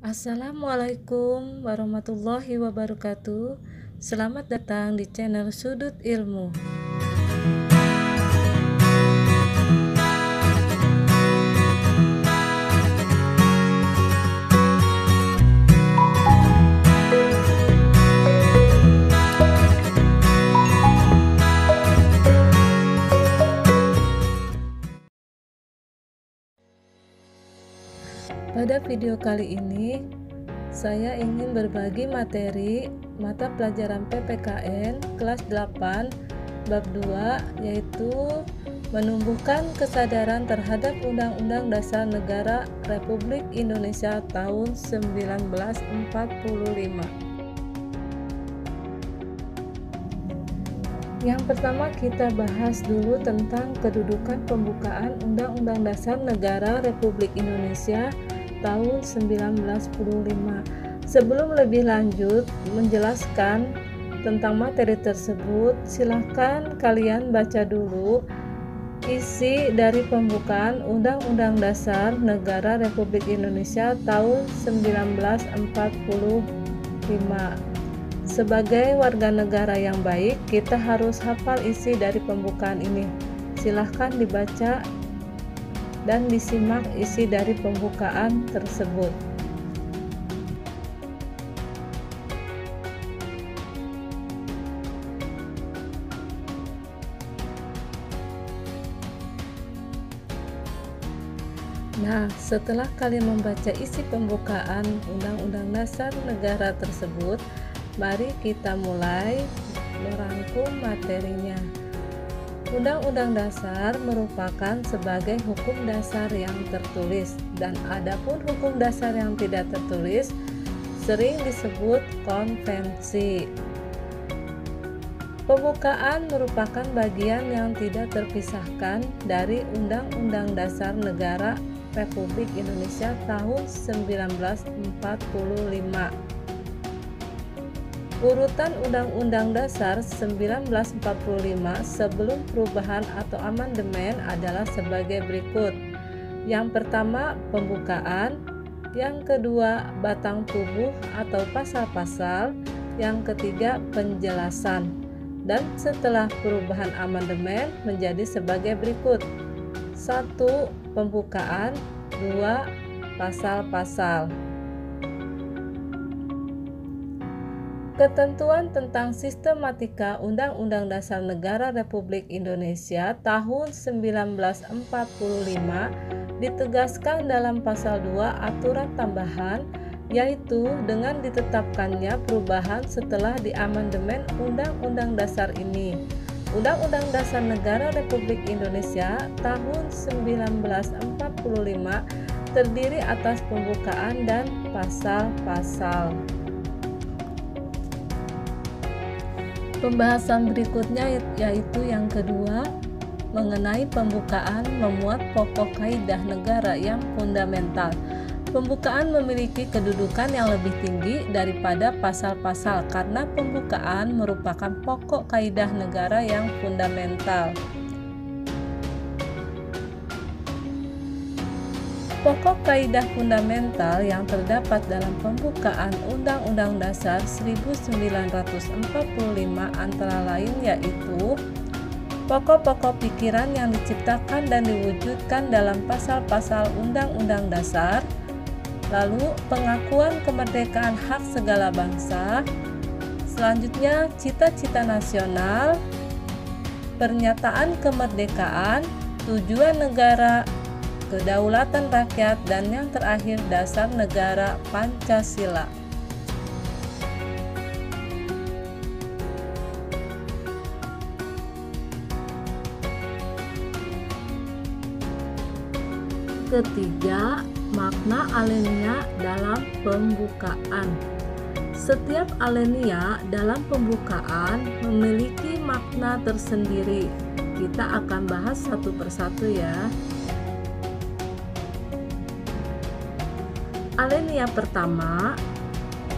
Assalamualaikum warahmatullahi wabarakatuh. Selamat datang di channel Sudut Ilmu. Pada video kali ini, saya ingin berbagi materi mata pelajaran PPKN kelas 8 bab 2, yaitu menumbuhkan kesadaran terhadap Undang-Undang Dasar Negara Republik Indonesia tahun 1945. Yang pertama, kita bahas dulu tentang kedudukan pembukaan Undang-Undang Dasar Negara Republik Indonesia tahun 1945. Sebelum lebih lanjut menjelaskan tentang materi tersebut, silahkan kalian baca dulu isi dari pembukaan Undang-Undang Dasar Negara Republik Indonesia tahun 1945. Sebagai warga negara yang baik, kita harus hafal isi dari pembukaan ini. Silahkan dibaca dan disimak isi dari pembukaan tersebut. Nah, setelah kalian membaca isi pembukaan Undang-Undang Dasar Negara tersebut, mari kita mulai merangkum materinya. Undang-Undang Dasar merupakan sebagai hukum dasar yang tertulis, dan adapun hukum dasar yang tidak tertulis sering disebut konvensi. Pembukaan merupakan bagian yang tidak terpisahkan dari Undang-Undang Dasar Negara Republik Indonesia tahun 1945. Urutan Undang-Undang Dasar 1945 sebelum perubahan atau amandemen adalah sebagai berikut. Yang pertama, pembukaan. Yang kedua, batang tubuh atau pasal-pasal. Yang ketiga, penjelasan. Dan setelah perubahan amandemen menjadi sebagai berikut. 1. Pembukaan. 2. Pasal-pasal. Ketentuan tentang sistematika Undang-Undang Dasar Negara Republik Indonesia tahun 1945 ditegaskan dalam pasal 2 aturan tambahan, yaitu dengan ditetapkannya perubahan setelah diamandemen Undang-Undang Dasar ini. Undang-Undang Dasar Negara Republik Indonesia tahun 1945 terdiri atas pembukaan dan pasal-pasal. Pembahasan berikutnya yaitu yang kedua, mengenai pembukaan memuat pokok kaidah negara yang fundamental. Pembukaan memiliki kedudukan yang lebih tinggi daripada pasal-pasal karena pembukaan merupakan pokok kaidah negara yang fundamental. Pokok kaidah fundamental yang terdapat dalam pembukaan Undang-Undang Dasar 1945 antara lain yaitu pokok-pokok pikiran yang diciptakan dan diwujudkan dalam pasal-pasal Undang-Undang Dasar, lalu pengakuan kemerdekaan hak segala bangsa, selanjutnya cita-cita nasional, pernyataan kemerdekaan, tujuan negara, kedaulatan rakyat, dan yang terakhir dasar negara Pancasila. Ketiga, makna alinea dalam pembukaan. Setiap alinea dalam pembukaan memiliki makna tersendiri. Kita akan bahas satu persatu ya. Alinea pertama.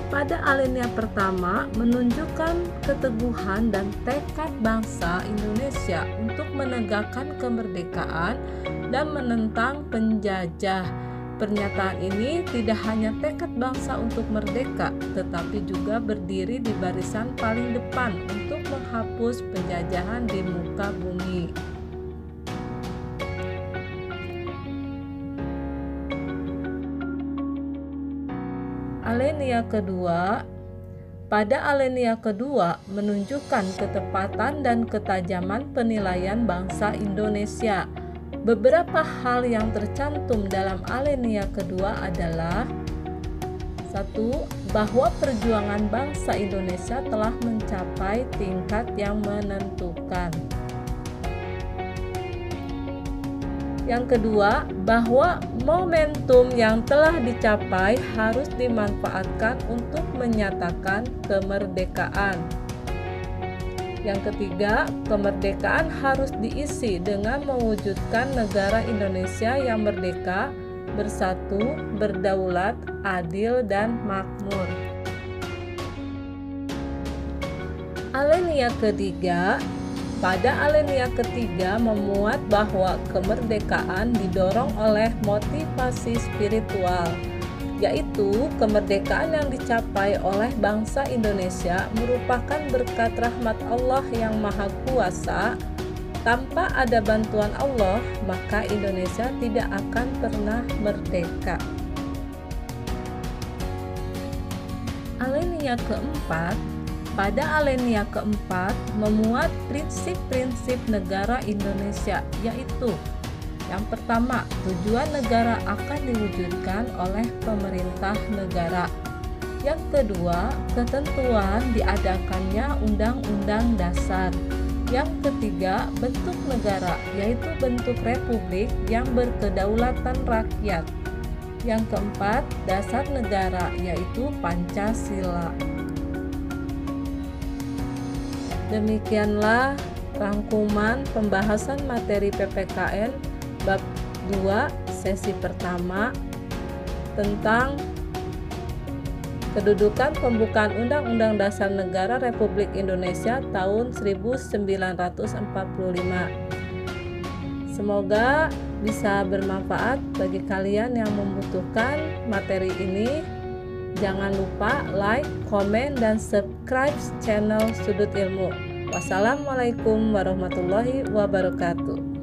Pada alinea pertama menunjukkan keteguhan dan tekad bangsa Indonesia untuk menegakkan kemerdekaan dan menentang penjajah. Pernyataan ini tidak hanya tekad bangsa untuk merdeka, tetapi juga berdiri di barisan paling depan untuk menghapus penjajahan di muka bumi. Alinea kedua. Pada alinea kedua menunjukkan ketepatan dan ketajaman penilaian bangsa Indonesia. Beberapa hal yang tercantum dalam alinea kedua adalah: 1. Bahwa perjuangan bangsa Indonesia telah mencapai tingkat yang menentukan. Yang kedua, bahwa momentum yang telah dicapai harus dimanfaatkan untuk menyatakan kemerdekaan. Yang ketiga, kemerdekaan harus diisi dengan mewujudkan negara Indonesia yang merdeka, bersatu, berdaulat, adil, dan makmur. Alinea ketiga. Pada alinea ketiga memuat bahwa kemerdekaan didorong oleh motivasi spiritual, yaitu kemerdekaan yang dicapai oleh bangsa Indonesia merupakan berkat rahmat Allah yang Maha Kuasa. Tanpa ada bantuan Allah, maka Indonesia tidak akan pernah merdeka. Alinea keempat. Pada alinea keempat memuat prinsip-prinsip negara Indonesia, yaitu: yang pertama, tujuan negara akan diwujudkan oleh pemerintah negara. Yang kedua, ketentuan diadakannya Undang-Undang Dasar. Yang ketiga, bentuk negara, yaitu bentuk republik yang berkedaulatan rakyat. Yang keempat, dasar negara, yaitu Pancasila. Demikianlah rangkuman pembahasan materi PPKN bab 2 sesi pertama tentang kedudukan pembukaan Undang-Undang Dasar Negara Republik Indonesia tahun 1945. Semoga bisa bermanfaat bagi kalian yang membutuhkan materi ini. Jangan lupa like, komen, dan subscribe channel Sudut Ilmu. Wassalamualaikum warahmatullahi wabarakatuh.